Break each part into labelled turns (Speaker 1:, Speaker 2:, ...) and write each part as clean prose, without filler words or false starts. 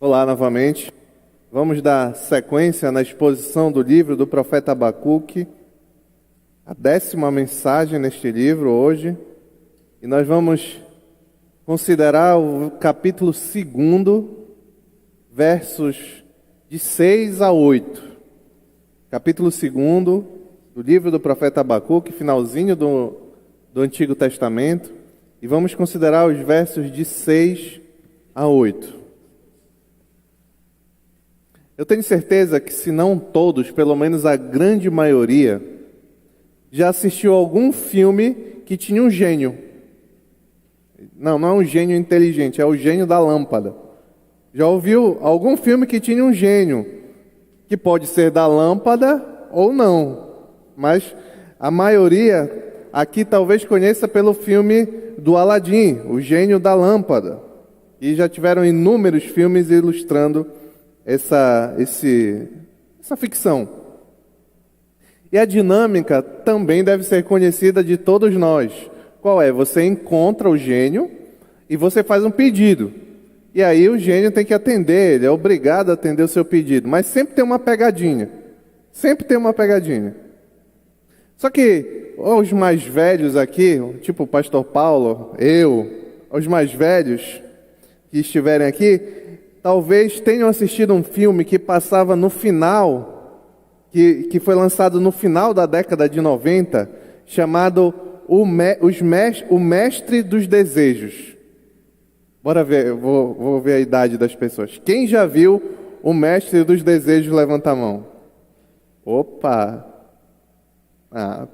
Speaker 1: Olá novamente. Vamos dar sequência na exposição do livro do profeta Abacuque, a 10ª mensagem neste livro hoje. E nós vamos considerar o capítulo 2, versos de 6 a 8. Capítulo 2 do livro do profeta Abacuque, finalzinho do Antigo Testamento. E vamos considerar os versos de 6 a 8. Eu tenho certeza que, se não todos, pelo menos a grande maioria, já assistiu a algum filme que tinha um gênio. Não é um gênio inteligente, é o gênio da lâmpada. Já ouviu algum filme que tinha um gênio, que pode ser da lâmpada ou não, mas a maioria aqui talvez conheça pelo filme do Aladim, o gênio da lâmpada. E já tiveram inúmeros filmes ilustrando essa ficção. E a dinâmica também deve ser conhecida de todos nós. Qual é? Você encontra o gênio e você faz um pedido. E aí o gênio tem que atender, ele é obrigado a atender o seu pedido. Mas sempre tem uma pegadinha. Sempre tem uma pegadinha. Só que os mais velhos aqui, tipo o pastor Paulo, os mais velhos que estiverem aqui, talvez tenham assistido um filme que passava no final, que foi lançado no final da década de 90, chamado O Mestre dos Desejos. Bora ver, vou ver a idade das pessoas. Quem já viu O Mestre dos Desejos, levanta a mão. Opa!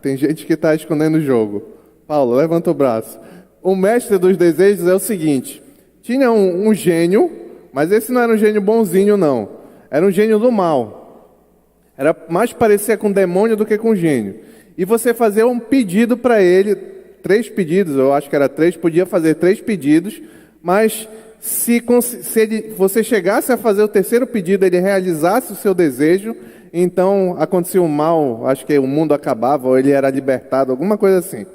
Speaker 1: Tem gente que está escondendo o jogo. Paulo, levanta o braço. O Mestre dos Desejos é o seguinte: tinha um gênio, mas esse não era um gênio bonzinho, não. Era um gênio do mal. Era mais parecia com demônio do que com gênio. E você fazia um pedido para ele, 3 pedidos, eu acho que era 3, podia fazer 3 pedidos, mas se você chegasse a fazer o 3º pedido, ele realizasse o seu desejo, então acontecia um mal, acho que o mundo acabava, ou ele era libertado, alguma coisa assim.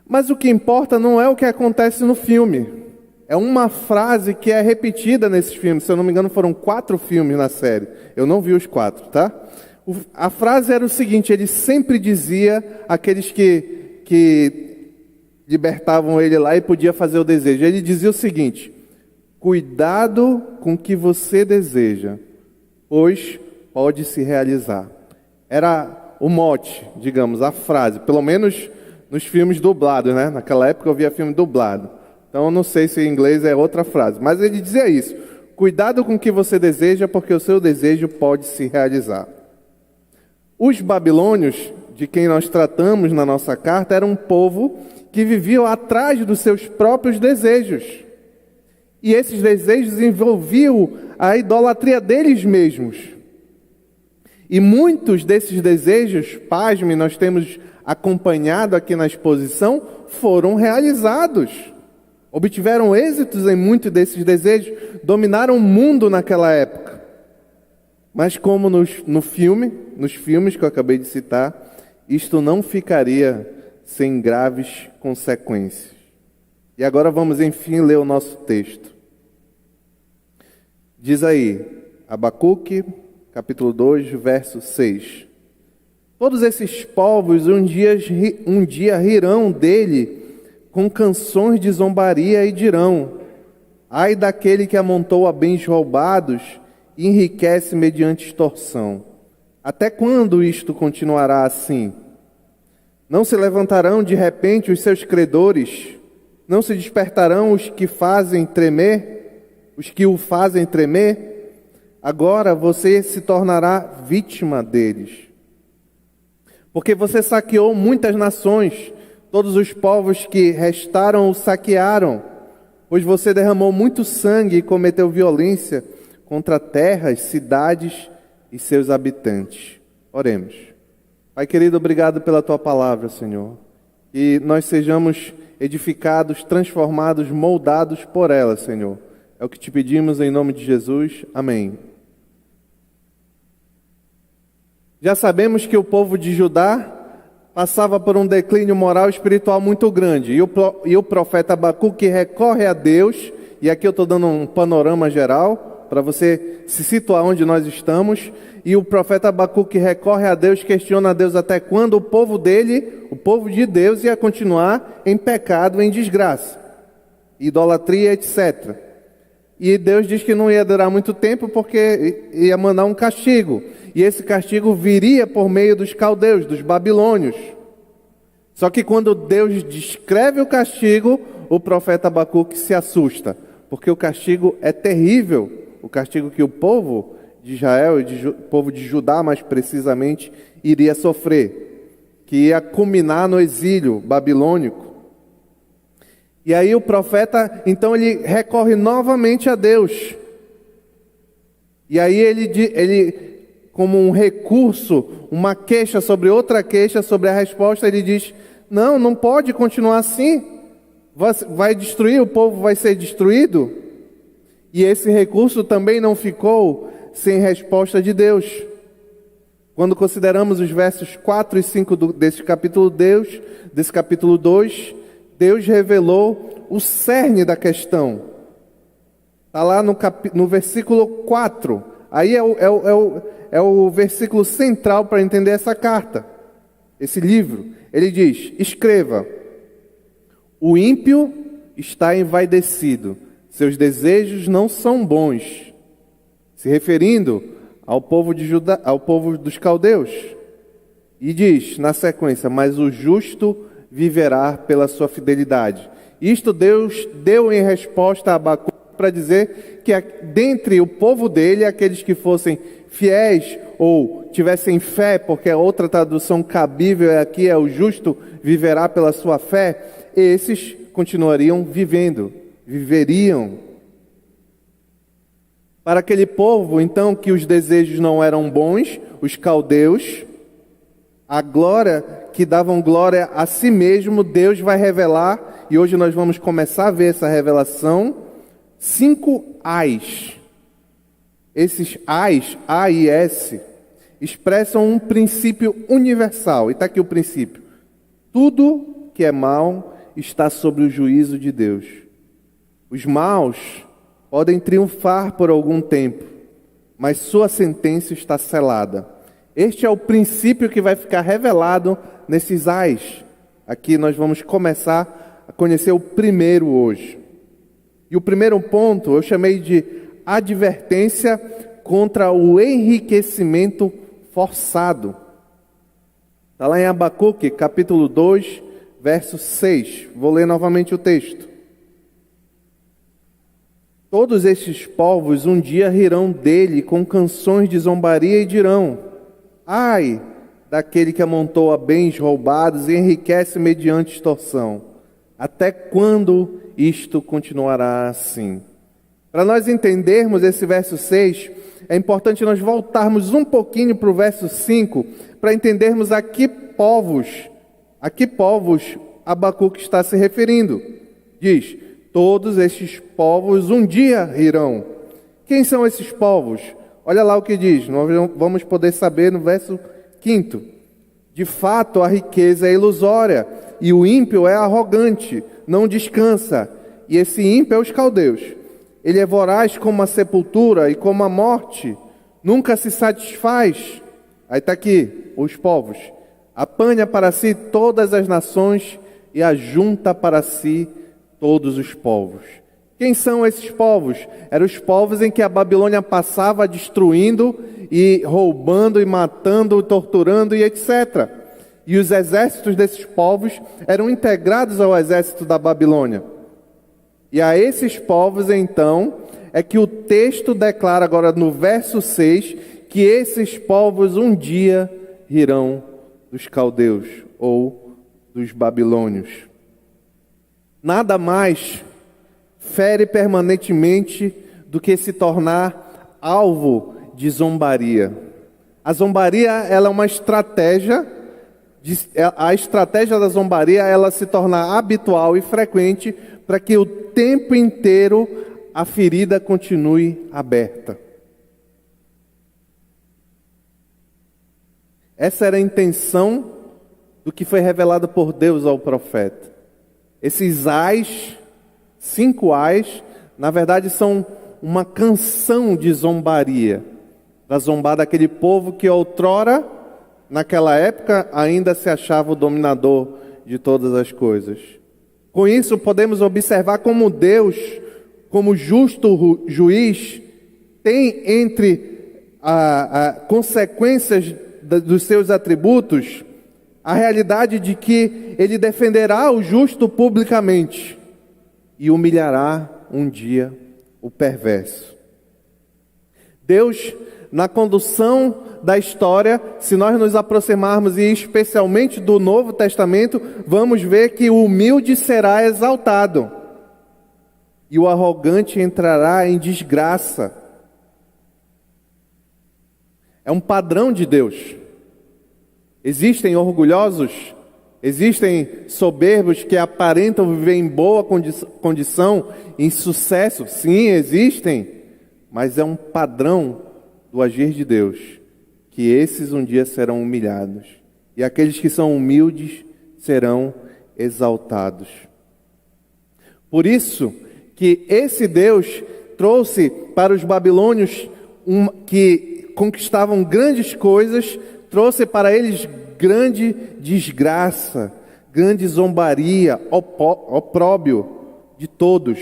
Speaker 1: Mas o que importa não é o que acontece no filme. É uma frase que é repetida nesses filmes. Se eu não me engano, foram 4 filmes na série. Eu não vi os 4, tá? A frase era o seguinte: ele sempre dizia àqueles que libertavam ele lá e podia fazer o desejo. Ele dizia o seguinte: cuidado com o que você deseja, pois pode se realizar. Era o mote, digamos, a frase. Pelo menos nos filmes dublados, né? Naquela época eu via filme dublado. Então, eu não sei se em inglês é outra frase, mas ele dizia isso: cuidado com o que você deseja, porque o seu desejo pode se realizar. Os babilônios, de quem nós tratamos na nossa carta, eram um povo que viviam atrás dos seus próprios desejos. E esses desejos envolviam a idolatria deles mesmos. E muitos desses desejos, pasme, nós temos acompanhado aqui na exposição, foram realizados. Obtiveram êxitos em muitos desses desejos, dominaram o mundo naquela época. Mas como nos filmes que eu acabei de citar, isto não ficaria sem graves consequências. E agora vamos, enfim, ler o nosso texto. Diz aí, Abacuque, capítulo 2, verso 6. Todos esses povos um dia rirão dele com canções de zombaria e dirão: ai daquele que amontoa bens roubados e enriquece mediante extorsão. Até quando isto continuará assim? Não se levantarão de repente os seus credores? Não se despertarão os que fazem tremer? Os que o fazem tremer? Agora você se tornará vítima deles. Porque você saqueou muitas nações, todos os povos que restaram o saquearam, pois você derramou muito sangue e cometeu violência contra terras, cidades e seus habitantes. Oremos. Pai querido, obrigado pela Tua palavra, Senhor. E nós sejamos edificados, transformados, moldados por ela, Senhor. É o que te pedimos em nome de Jesus. Amém. Já sabemos que o povo de Judá passava por um declínio moral e espiritual muito grande. E o profeta Abacuque recorre a Deus, e aqui eu estou dando um panorama geral, para você se situar onde nós estamos. E o profeta Abacuque recorre a Deus, questiona a Deus até quando o povo dele, o povo de Deus, ia continuar em pecado, em desgraça, idolatria, etc. E Deus diz que não ia durar muito tempo porque ia mandar um castigo. E esse castigo viria por meio dos caldeus, dos babilônios. Só que quando Deus descreve o castigo, o profeta Abacuque se assusta, porque o castigo é terrível, o castigo que o povo de Israel e o povo de Judá, mais precisamente, iria sofrer, que ia culminar no exílio babilônico. E aí o profeta, então ele recorre novamente a Deus. E aí ele como um recurso, uma queixa sobre outra queixa, sobre a resposta, ele diz: não pode continuar assim, vai destruir, o povo vai ser destruído. E esse recurso também não ficou sem resposta de Deus. Quando consideramos os versos 4 e 5 desse capítulo 2, Deus revelou o cerne da questão. Está lá no versículo 4. Aí é o versículo central para entender essa carta, esse livro. Ele diz: escreva, o ímpio está envaidecido, seus desejos não são bons. Se referindo ao povo de Judá, ao povo dos caldeus. E diz na sequência: mas o justo viverá pela sua fidelidade. Isto Deus deu em resposta a Abacuque para dizer que dentre o povo dele, aqueles que fossem fiéis ou tivessem fé, porque a outra tradução cabível aqui é o justo viverá pela sua fé, esses continuariam viveriam. Para aquele povo, então, que os desejos não eram bons, os caldeus, a glória, que davam glória a si mesmo, Deus vai revelar, e hoje nós vamos começar a ver essa revelação, 5 ais. Esses ais, A e S, expressam um princípio universal. E está aqui o princípio: tudo que é mal está sob o juízo de Deus. Os maus podem triunfar por algum tempo, mas sua sentença está selada. Este é o princípio que vai ficar revelado nesses ais. Aqui nós vamos começar a conhecer o primeiro hoje. E o primeiro ponto eu chamei de advertência contra o enriquecimento forçado. Está lá em Abacuque, capítulo 2, verso 6. Vou ler novamente o texto. Todos estes povos um dia rirão dele com canções de zombaria e dirão: ai daquele que amontoa bens roubados e enriquece mediante extorsão. Até quando isto continuará assim? Para nós entendermos esse verso 6, é importante nós voltarmos um pouquinho para o verso 5, para entendermos a que povos Abacuque está se referindo. Diz: todos estes povos um dia rirão. Quem são esses povos? Olha lá o que diz, nós vamos poder saber no verso 5. De fato, a riqueza é ilusória, e o ímpio é arrogante, não descansa. E esse ímpio é os caldeus. Ele é voraz como a sepultura e como a morte, nunca se satisfaz. Aí está aqui, os povos. Apanha para si todas as nações e ajunta para si todos os povos. Quem são esses povos? Eram os povos em que a Babilônia passava destruindo e roubando e matando, e torturando e etc. E os exércitos desses povos eram integrados ao exército da Babilônia. E a esses povos, então, é que o texto declara agora no verso 6, que esses povos um dia rirão dos caldeus ou dos babilônios. Nada mais fere permanentemente do que se tornar alvo de zombaria. A zombaria, ela é uma estratégia, a estratégia da zombaria, ela se torna habitual e frequente para que o tempo inteiro a ferida continue aberta. Essa era a intenção do que foi revelado por Deus ao profeta. Esses ais, 5 ais, na verdade são uma canção de zombaria, para zombar daquele povo que outrora, naquela época, ainda se achava o dominador de todas as coisas. Com isso, podemos observar como Deus, como justo juiz, tem entre consequências dos seus atributos a realidade de que Ele defenderá o justo publicamente e humilhará um dia o perverso. Deus, na condução da história, se nós nos aproximarmos, e especialmente do Novo Testamento, vamos ver que o humilde será exaltado e o arrogante entrará em desgraça. É um padrão de Deus. Existem orgulhosos, existem soberbos que aparentam viver em boa condição, em sucesso. Sim, existem, mas é um padrão do agir de Deus, que esses um dia serão humilhados, e aqueles que são humildes serão exaltados. Por isso que esse Deus trouxe para os babilônios que conquistavam grandes coisas, trouxe para eles grande desgraça, grande zombaria, opróbio de todos.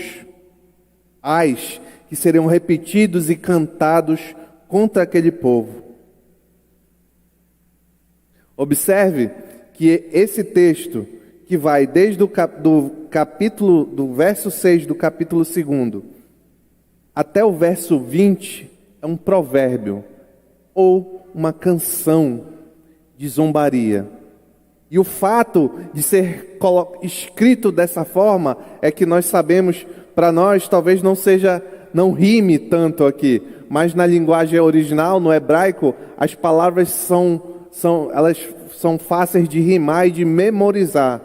Speaker 1: Ais que seriam repetidos e cantados contra aquele povo. Observe que esse texto, que vai desde do verso 6 do capítulo 2 até o verso 20, é um provérbio ou uma canção de zombaria. E o fato de ser escrito dessa forma é que nós sabemos, para nós talvez não rime tanto aqui, mas na linguagem original, no hebraico, as palavras elas são fáceis de rimar e de memorizar.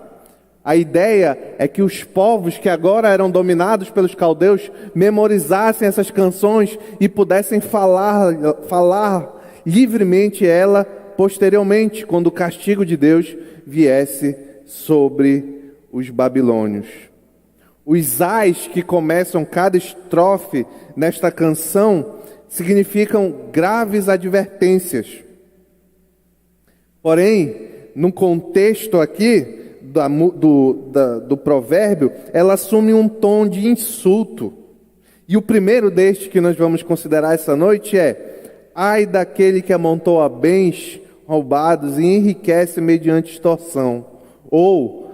Speaker 1: A ideia é que os povos que agora eram dominados pelos caldeus memorizassem essas canções e pudessem falar livremente ela posteriormente, quando o castigo de Deus viesse sobre os babilônios. Os ais que começam cada estrofe nesta canção significam graves advertências. Porém, no contexto aqui do provérbio, ela assume um tom de insulto. E o primeiro destes que nós vamos considerar essa noite é: ai daquele que amontoa bens roubados e enriquece mediante extorsão. Ou,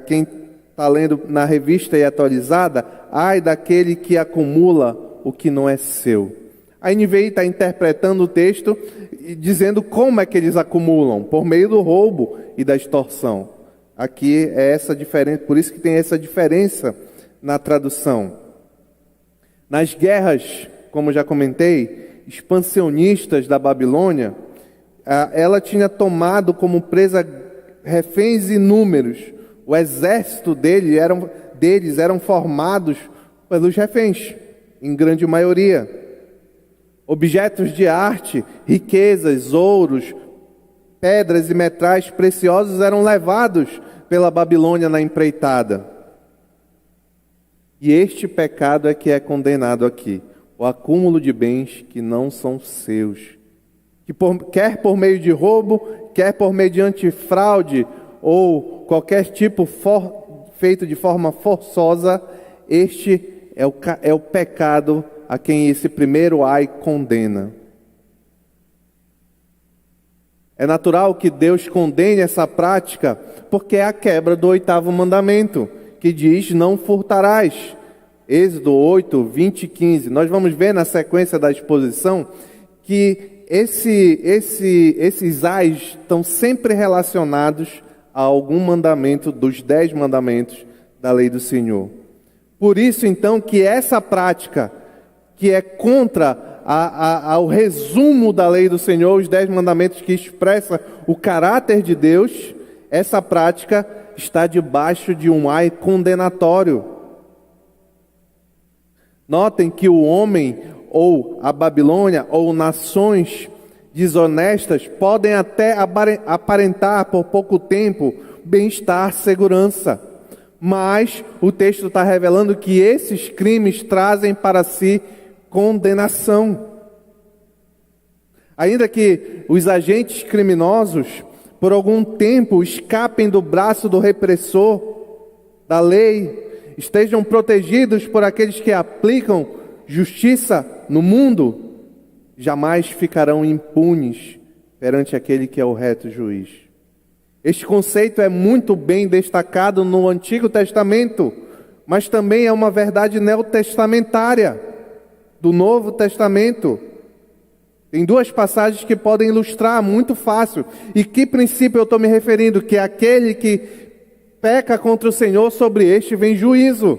Speaker 1: quem está lendo na revista e atualizada, ai daquele que acumula o que não é seu. A NVI está interpretando o texto e dizendo como é que eles acumulam, por meio do roubo e da extorsão. Aqui é essa diferença, por isso que tem essa diferença na tradução. Nas guerras, como já comentei, expansionistas da Babilônia, ela tinha tomado como presa reféns inúmeros. O exército deles eram formados pelos reféns, em grande maioria. Objetos de arte, riquezas, ouros, pedras e metais preciosos eram levados pela Babilônia na empreitada. E este pecado é que é condenado aqui: o acúmulo de bens que não são seus. Que quer por meio de roubo, quer por mediante fraude ou qualquer tipo feito de forma forçosa, este é o pecado a quem esse primeiro ai condena. É natural que Deus condene essa prática, porque é a quebra do 8º mandamento, que diz: não furtarás. Êxodo 8, 20 e 15. Nós vamos ver na sequência da exposição que esses ais estão sempre relacionados a algum mandamento dos 10 mandamentos da lei do Senhor. Por isso, então, que essa prática, que é contra ao resumo da lei do Senhor, os 10 mandamentos que expressa o caráter de Deus, essa prática está debaixo de um ai condenatório. Notem que o homem, ou a Babilônia, ou nações desonestas, podem até aparentar por pouco tempo bem-estar, segurança. Mas o texto está revelando que esses crimes trazem para si condenação. Ainda que os agentes criminosos, por algum tempo, escapem do braço do repressor da lei, estejam protegidos por aqueles que aplicam justiça no mundo, jamais ficarão impunes perante aquele que é o reto juiz. Este conceito é muito bem destacado no Antigo Testamento, mas também é uma verdade neotestamentária do Novo Testamento. Tem duas passagens que podem ilustrar muito fácil. E que princípio eu estou me referindo? Que aquele que peca contra o Senhor, sobre este vem juízo.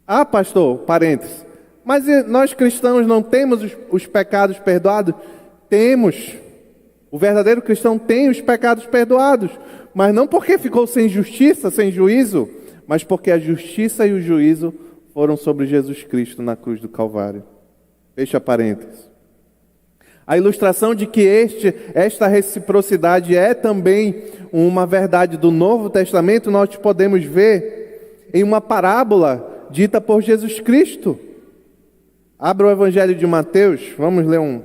Speaker 1: Ah, pastor, parênteses, mas nós cristãos não temos os pecados perdoados? Temos. O verdadeiro cristão tem os pecados perdoados, mas não porque ficou sem justiça, sem juízo, mas porque a justiça e o juízo foram sobre Jesus Cristo na cruz do Calvário. Fecha parênteses. A ilustração de que esta reciprocidade é também uma verdade do Novo Testamento, nós podemos ver em uma parábola dita por Jesus Cristo. Abra o Evangelho de Mateus, vamos ler um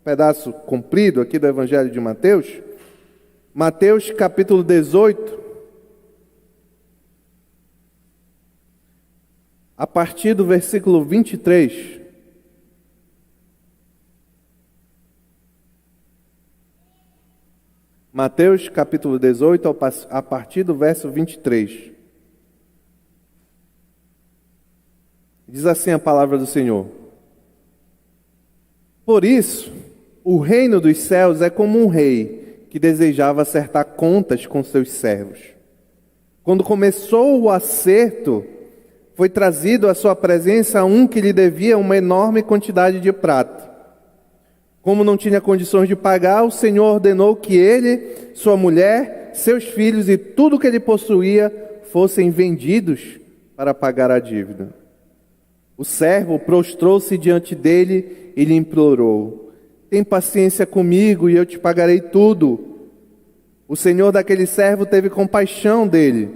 Speaker 1: pedaço comprido aqui do Evangelho de Mateus. Mateus capítulo 18, a partir do versículo 23. Mateus capítulo 18, a partir do verso 23. Diz assim a palavra do Senhor: Por isso, o reino dos céus é como um rei que desejava acertar contas com seus servos. Quando começou o acerto, foi trazido à sua presença um que lhe devia uma enorme quantidade de prata. Como não tinha condições de pagar, o Senhor ordenou que ele, sua mulher, seus filhos e tudo o que ele possuía fossem vendidos para pagar a dívida. O servo prostrou-se diante dele e lhe implorou: Tem paciência comigo e eu te pagarei tudo. O senhor daquele servo teve compaixão dele,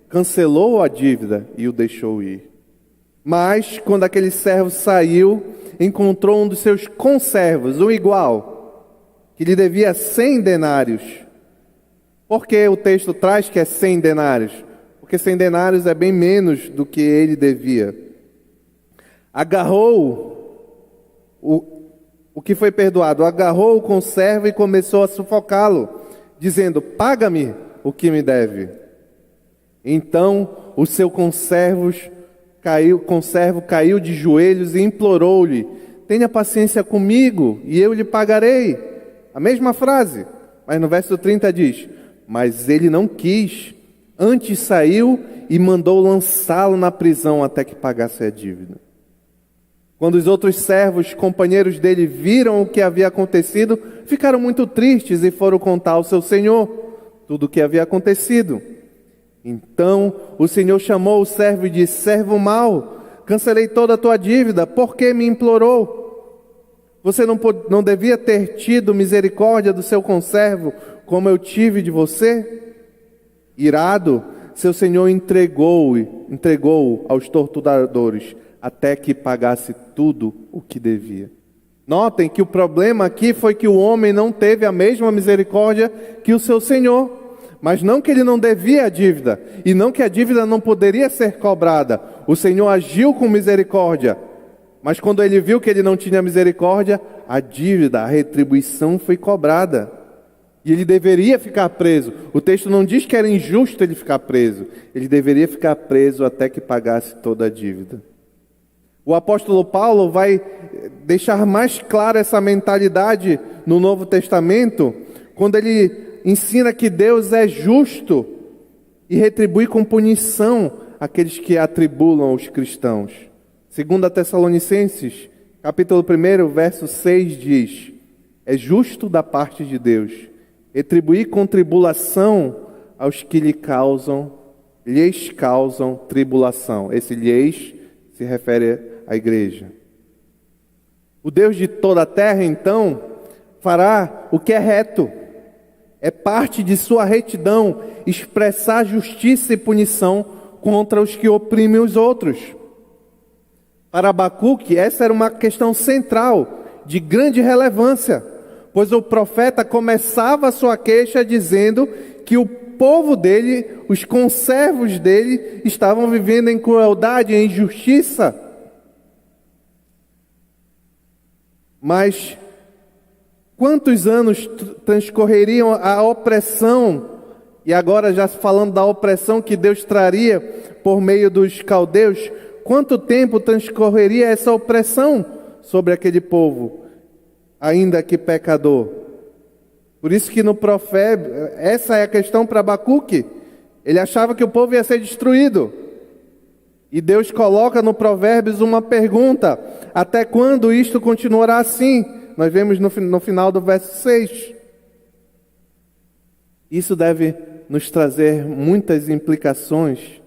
Speaker 1: cancelou a dívida e o deixou ir. Mas, quando aquele servo saiu, encontrou um dos seus conservos, um igual, que lhe devia 100 denários. Por que o texto traz que é 100 denários? Porque 100 denários é bem menos do que ele devia. Agarrou o que foi perdoado, agarrou o conservo e começou a sufocá-lo, dizendo: Paga-me o que me deve. Então o seu conservo caiu de joelhos e implorou-lhe: Tenha paciência comigo e eu lhe pagarei. A mesma frase, mas no verso 30 diz: Mas ele não quis, antes saiu e mandou lançá-lo na prisão até que pagasse a dívida. Quando os outros servos, companheiros dele, viram o que havia acontecido, ficaram muito tristes e foram contar ao seu senhor tudo o que havia acontecido. Então o Senhor chamou o servo e disse: Servo mau, cancelei toda a tua dívida, por que me implorou? Você não devia ter tido misericórdia do seu conservo, como eu tive de você? Irado, seu senhor entregou-o aos torturadores, até que pagasse tudo o que devia. Notem que o problema aqui foi que o homem não teve a mesma misericórdia que o seu senhor. Mas não que ele não devia a dívida, e não que a dívida não poderia ser cobrada. O Senhor agiu com misericórdia, mas quando ele viu que ele não tinha misericórdia, a dívida, a retribuição foi cobrada. E ele deveria ficar preso. O texto não diz que era injusto ele ficar preso. Ele deveria ficar preso até que pagasse toda a dívida. O apóstolo Paulo vai deixar mais clara essa mentalidade no Novo Testamento, quando ele ensina que Deus é justo e retribui com punição aqueles que atribulam os cristãos. 2 Tessalonicenses, capítulo 1, verso 6 diz: É justo da parte de Deus retribuir com tribulação aos que lhes causam tribulação. Esse lhes se refere à igreja. O Deus de toda a terra, então, fará o que é reto. É parte de sua retidão expressar justiça e punição contra os que oprimem os outros. Para Abacuque, essa era uma questão central, de grande relevância, pois o profeta começava a sua queixa dizendo que o povo dele, os conservos dele, estavam vivendo em crueldade, em injustiça. Mas quantos anos transcorreriam a opressão, e agora já falando da opressão que Deus traria por meio dos caldeus, quanto tempo transcorreria essa opressão sobre aquele povo, ainda que pecador? Por isso que no profeta, essa é a questão para Abacuque. Ele achava que o povo ia ser destruído. E Deus coloca no Provérbios uma pergunta: até quando isto continuará assim? Nós vemos no final do verso 6. Isso deve nos trazer muitas implicações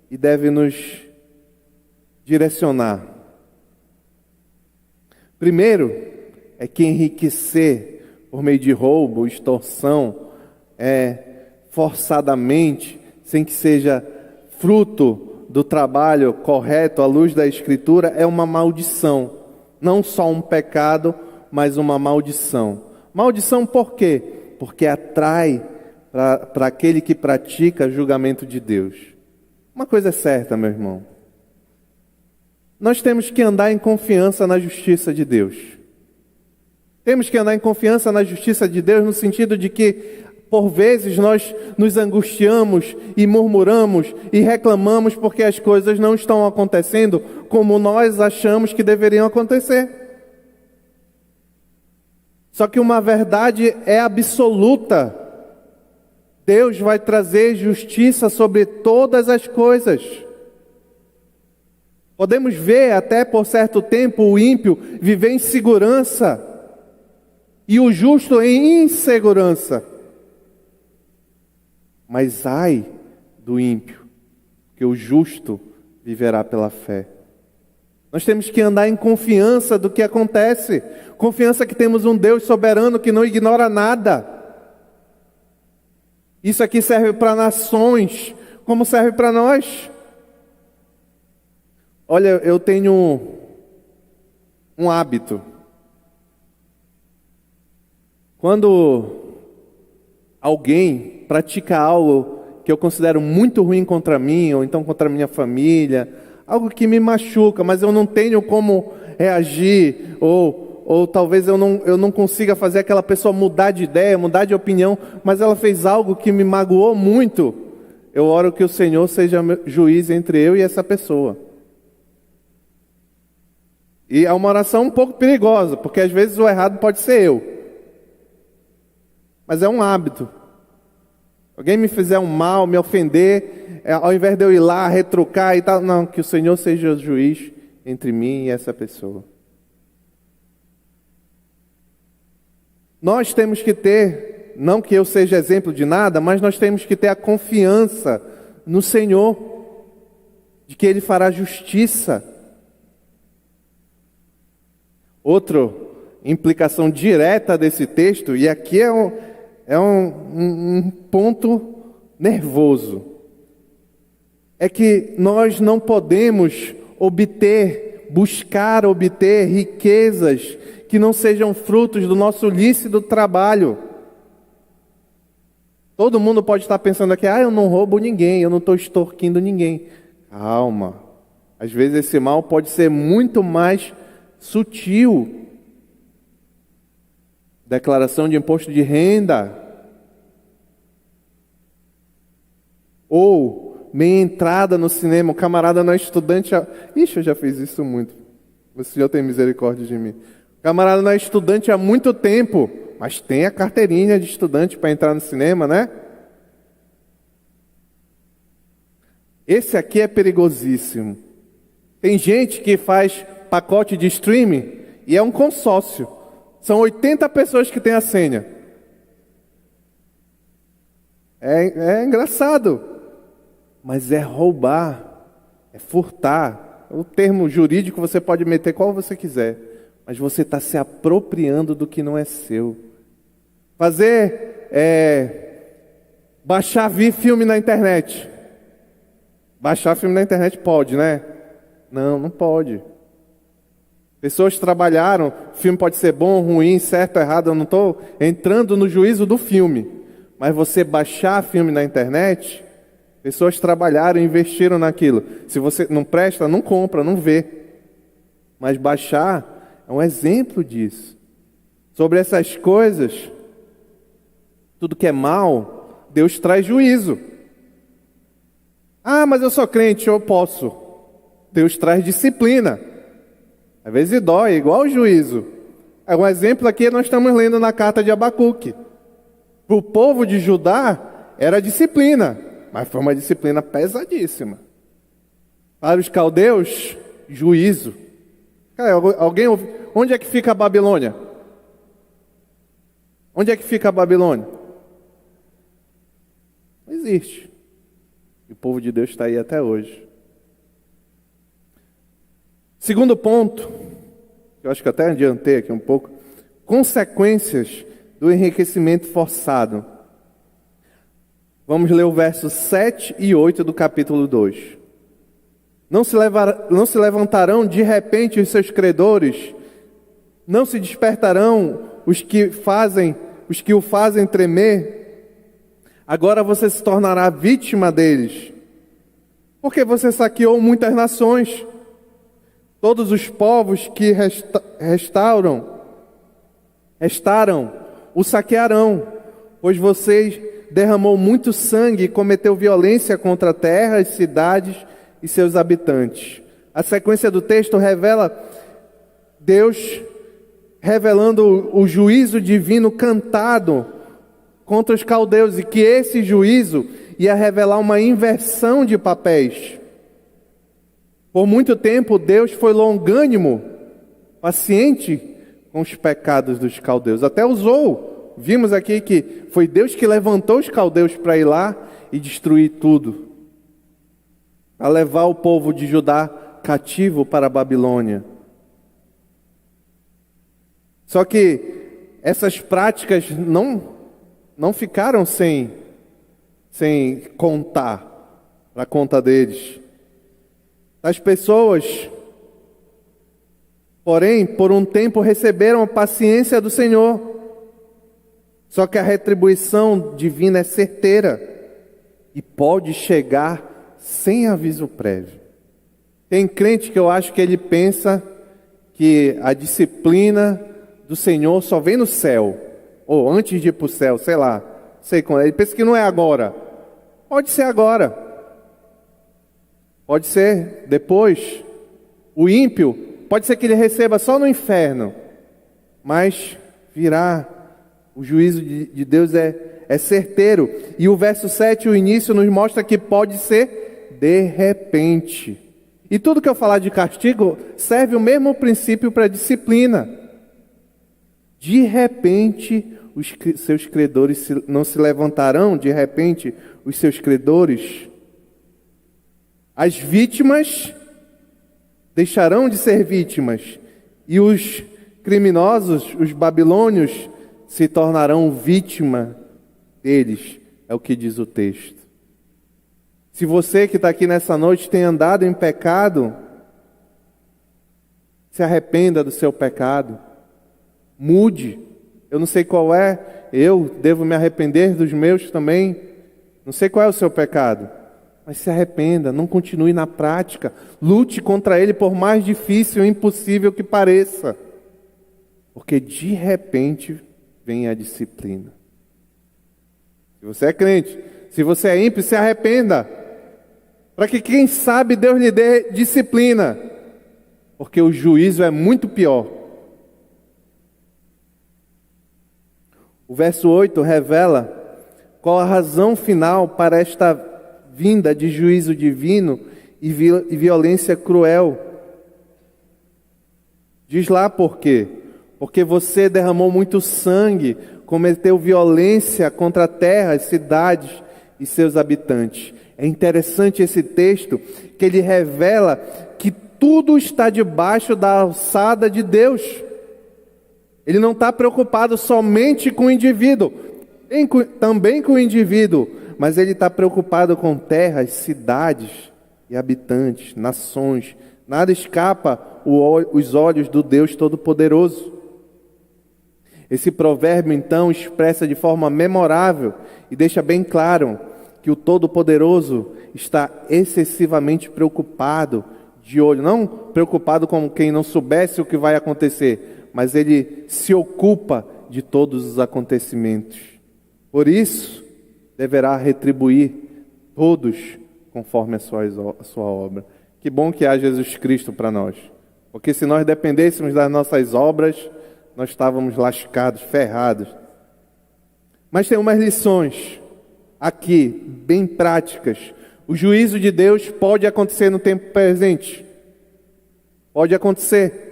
Speaker 1: e deve nos direcionar. Primeiro, é que enriquecer por meio de roubo, extorsão, forçadamente, sem que seja fruto do trabalho correto à luz da Escritura, é uma maldição. Não só um pecado, mas uma maldição. Maldição por quê? Porque atrai para aquele que pratica julgamento de Deus. Uma coisa é certa, meu irmão. Nós temos que andar em confiança na justiça de Deus. Temos que andar em confiança na justiça de Deus no sentido de que, por vezes, nós nos angustiamos e murmuramos e reclamamos porque as coisas não estão acontecendo como nós achamos que deveriam acontecer. Só que uma verdade é absoluta. Deus vai trazer justiça sobre todas as coisas. Podemos ver até por certo tempo o ímpio viver em segurança e o justo em insegurança. Mas ai do ímpio, que o justo viverá pela fé. Nós temos que andar em confiança do que acontece, confiança que temos um Deus soberano que não ignora nada. Isso aqui serve para nações, como serve para nós. Olha, eu tenho um hábito. Quando alguém pratica algo que eu considero muito ruim contra mim, ou então contra a minha família, algo que me machuca, mas eu não tenho como reagir, ou talvez eu não consiga fazer aquela pessoa mudar de ideia, mudar de opinião, mas ela fez algo que me magoou muito, eu oro que o Senhor seja juiz entre eu e essa pessoa. E é uma oração um pouco perigosa, porque às vezes o errado pode ser eu. Mas é um hábito. Alguém me fizer um mal, me ofender, ao invés de eu ir lá, retrucar e tal, não, que o Senhor seja o juiz entre mim e essa pessoa. Nós temos que ter, não que eu seja exemplo de nada, mas nós temos que ter a confiança no Senhor, de que Ele fará justiça. Outra implicação direta desse texto, e aqui é um ponto nervoso, é que nós não podemos buscar obter riquezas que não sejam frutos do nosso lícito trabalho. Todo mundo pode estar pensando aqui, eu não roubo ninguém, eu não estou extorquindo ninguém. Calma, às vezes esse mal pode ser muito mais sutil. Declaração de imposto de renda. Ou meia entrada no cinema, o camarada não é estudante. Ixi, eu já fiz isso muito. Você já tem misericórdia de mim. O camarada não é estudante há muito tempo, mas tem a carteirinha de estudante para entrar no cinema, né? Esse aqui é perigosíssimo. Tem gente que faz pacote de streaming e é um consórcio. São 80 pessoas que têm a senha. É engraçado, mas é roubar, é furtar. O termo jurídico você pode meter qual você quiser, mas você está se apropriando do que não é seu. Baixar filme na internet. Baixar filme na internet pode, né? Não pode. Pessoas trabalharam, o filme pode ser bom, ruim, certo, errado, eu não estou entrando no juízo do filme. Mas você baixar filme na internet, pessoas trabalharam, investiram naquilo. Se você não presta, não compra, não vê. Mas baixar é um exemplo disso. Sobre essas coisas, tudo que é mal, Deus traz juízo. Ah, mas eu sou crente, eu posso. Deus traz disciplina. Às vezes dói, igual o juízo. Um exemplo aqui nós estamos lendo na carta de Abacuque. Para o povo de Judá era disciplina, mas foi uma disciplina pesadíssima. Para os caldeus, juízo. Cara, alguém ouve? Onde é que fica a Babilônia? Onde é que fica a Babilônia? Não existe. E o povo de Deus está aí até hoje. Segundo ponto, eu acho que até adiantei aqui um pouco, consequências do enriquecimento forçado. Vamos ler o verso 7 e 8 do capítulo 2. Não se levantarão de repente os seus credores, não se despertarão os que o fazem tremer. Agora você se tornará vítima deles, porque você saqueou muitas nações. Todos os povos que restaram o saquearão, pois você derramou muito sangue e cometeu violência contra terras, cidades e seus habitantes. A sequência do texto revela Deus revelando o juízo divino cantado contra os caldeus, e que esse juízo ia revelar uma inversão de papéis. Por muito tempo Deus foi longânimo, paciente com os pecados dos caldeus. Até usou, vimos aqui que foi Deus que levantou os caldeus para ir lá e destruir tudo, a levar o povo de Judá cativo para a Babilônia. Só que essas práticas não ficaram sem contar para a conta deles. As pessoas, porém, por um tempo receberam a paciência do Senhor. Só que a retribuição divina é certeira e pode chegar sem aviso prévio. Tem crente que eu acho que ele pensa que a disciplina do Senhor só vem no céu, ou antes de ir para o céu, sei lá, sei quando. Ele pensa que não é agora. Pode ser agora, pode ser depois. O ímpio, pode ser que ele receba só no inferno, mas virá. O juízo de Deus é certeiro. E o verso 7, o início, nos mostra que pode ser de repente. E tudo que eu falar de castigo serve o mesmo princípio para a disciplina. De repente, os seus credores não se levantarão, de repente, os seus credores. As vítimas deixarão de ser vítimas, e os criminosos, os babilônios, se tornarão vítima deles, é o que diz o texto. Se você que está aqui nessa noite tem andado em pecado, se arrependa do seu pecado, mude. Eu não sei qual é, eu devo me arrepender dos meus também. Não sei qual é o seu pecado, mas se arrependa, não continue na prática, lute contra ele por mais difícil e impossível que pareça, porque de repente vem a disciplina. Se você é crente, se você é ímpio, se arrependa, para que quem sabe Deus lhe dê disciplina, porque o juízo é muito pior. O verso 8 revela qual a razão final para esta vinda de juízo divino e violência cruel. Diz lá por quê. Porque você derramou muito sangue, cometeu violência contra a terra, cidades e seus habitantes. É interessante esse texto, que ele revela que tudo está debaixo da alçada de Deus. Ele não está preocupado somente com o indivíduo, também com o indivíduo, mas ele está preocupado com terras, cidades e habitantes, nações. Nada escapa os olhos do Deus Todo-Poderoso. Esse provérbio, então, expressa de forma memorável e deixa bem claro que o Todo-Poderoso está excessivamente preocupado, de olho, não preocupado como quem não soubesse o que vai acontecer, mas ele se ocupa de todos os acontecimentos. Por isso, deverá retribuir todos conforme a sua obra. Que bom que há Jesus Cristo para nós, porque se nós dependêssemos das nossas obras, nós estávamos lascados, ferrados. Mas tem umas lições aqui, bem práticas. O juízo de Deus pode acontecer no tempo presente. Pode acontecer.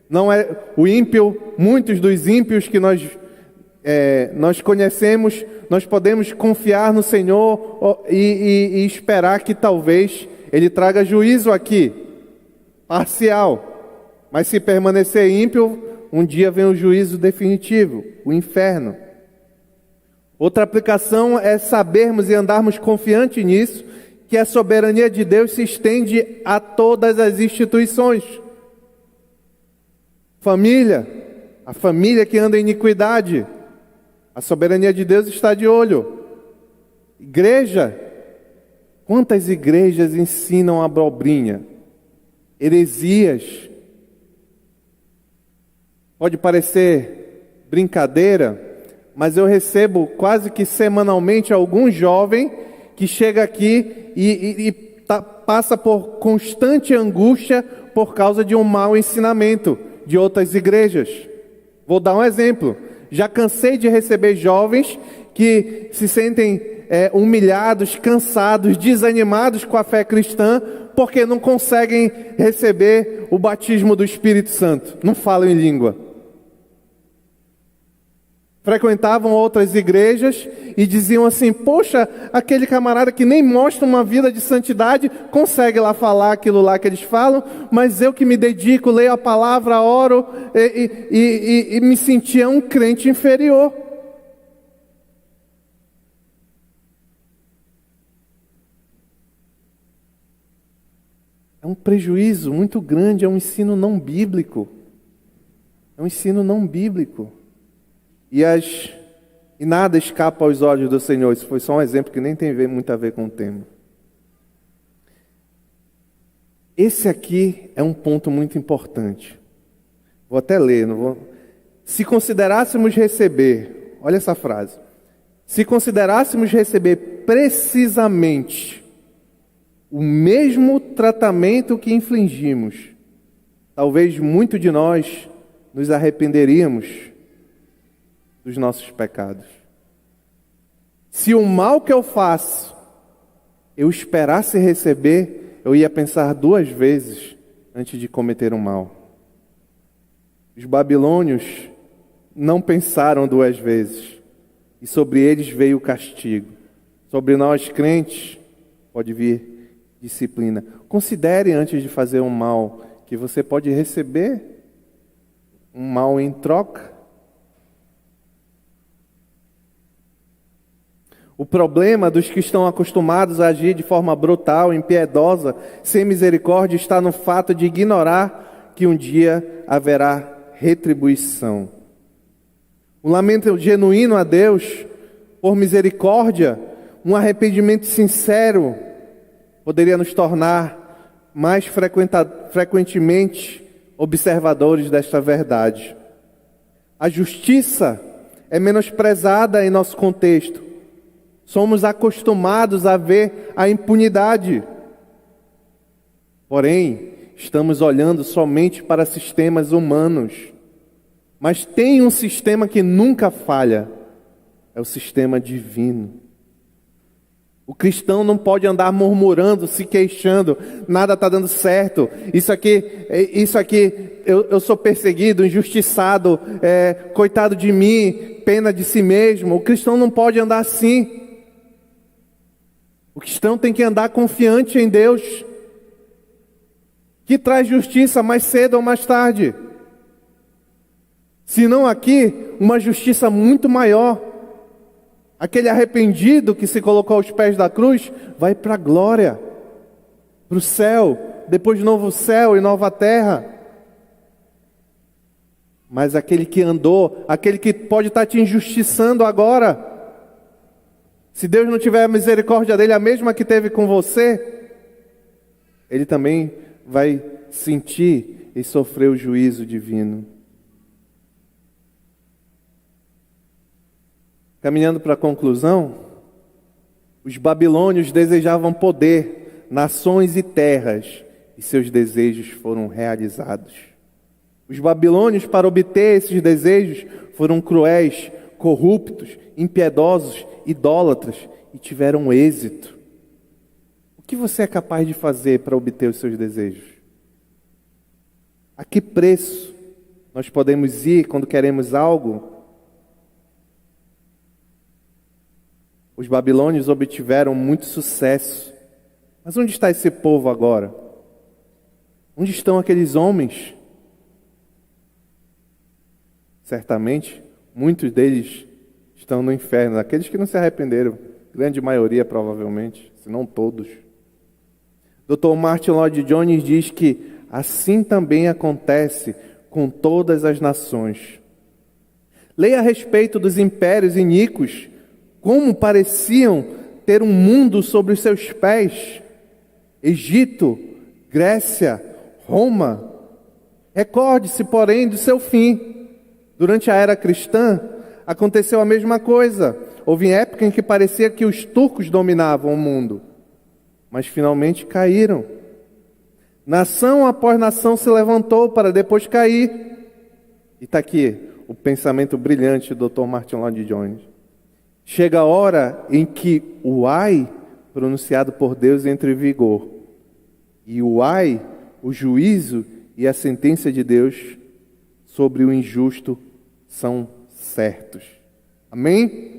Speaker 1: Não é o ímpio, muitos dos ímpios que nós conhecemos, nós podemos confiar no Senhor e esperar que talvez Ele traga juízo aqui, parcial. Mas se permanecer ímpio, um dia vem o juízo definitivo, o inferno. Outra aplicação é sabermos e andarmos confiantes nisso, que a soberania de Deus se estende a todas as instituições. Família, a família que anda em iniquidade, a soberania de Deus está de olho. Igreja, quantas igrejas ensinam abobrinha, heresias? Pode parecer brincadeira, mas eu recebo quase que semanalmente algum jovem que chega aqui e passa por constante angústia por causa de um mau ensinamento de outras igrejas. Vou dar um exemplo. Já cansei de receber jovens que se sentem humilhados, cansados, desanimados com a fé cristã, porque não conseguem receber o batismo do Espírito Santo, não falam em língua. Frequentavam outras igrejas e diziam assim: poxa, aquele camarada que nem mostra uma vida de santidade, consegue lá falar aquilo lá que eles falam, mas eu que me dedico, leio a palavra, oro e me sentia um crente inferior. É um prejuízo muito grande, é um ensino não bíblico. É um ensino não bíblico. E nada escapa aos olhos do Senhor. Isso foi só um exemplo que nem tem muito a ver com o tema. Esse aqui é um ponto muito importante. Vou até ler. Se considerássemos receber, olha essa frase. Se considerássemos receber precisamente o mesmo tratamento que infligimos, talvez muito de nós nos arrependeríamos dos nossos pecados. Se o mal que eu faço, eu esperasse receber, eu ia pensar 2 vezes antes de cometer o mal. Os babilônios não pensaram 2 vezes, e sobre eles veio o castigo. Sobre nós crentes pode vir disciplina. Considere antes de fazer um mal, que você pode receber um mal em troca. O problema dos que estão acostumados a agir de forma brutal, impiedosa, sem misericórdia, está no fato de ignorar que um dia haverá retribuição. Um lamento genuíno a Deus, por misericórdia, um arrependimento sincero, poderia nos tornar mais frequentemente observadores desta verdade. A justiça é menosprezada em nosso contexto. Somos acostumados a ver a impunidade. Porém, estamos olhando somente para sistemas humanos. Mas tem um sistema que nunca falha. É o sistema divino. O cristão não pode andar murmurando, se queixando. Nada está dando certo. Isso aqui, eu sou perseguido, injustiçado, coitado de mim, pena de si mesmo. O cristão não pode andar assim. O cristão tem que andar confiante em Deus, que traz justiça mais cedo ou mais tarde. Se não aqui, uma justiça muito maior. Aquele arrependido que se colocou aos pés da cruz, vai para a glória, para o céu, depois de novo céu e nova terra. Mas aquele que andou, aquele que pode estar te injustiçando agora, se Deus não tiver a misericórdia dele, a mesma que teve com você, ele também vai sentir e sofrer o juízo divino. Caminhando para a conclusão, os babilônios desejavam poder, nações e terras, e seus desejos foram realizados. Os babilônios, para obter esses desejos, foram cruéis, corruptos, impiedosos, idólatras e tiveram êxito. O que você é capaz de fazer para obter os seus desejos? A que preço nós podemos ir quando queremos algo? Os babilônios obtiveram muito sucesso. Mas onde está esse povo agora? Onde estão aqueles homens? Certamente, muitos deles estão no inferno. Aqueles que não se arrependeram, grande maioria provavelmente, se não todos. Dr. Martin Lloyd-Jones diz que assim também acontece com todas as nações. Leia a respeito dos impérios iníquos, como pareciam ter um mundo sobre os seus pés. Egito, Grécia, Roma. Recorde-se, porém, do seu fim. Durante a era cristã, aconteceu a mesma coisa. Houve época em que parecia que os turcos dominavam o mundo, mas finalmente caíram. Nação após nação se levantou para depois cair. E está aqui o pensamento brilhante do Dr. Martin Lloyd-Jones. Chega a hora em que o ai, pronunciado por Deus, entra em vigor. E o ai, o juízo e a sentença de Deus sobre o injusto são certos. Amém?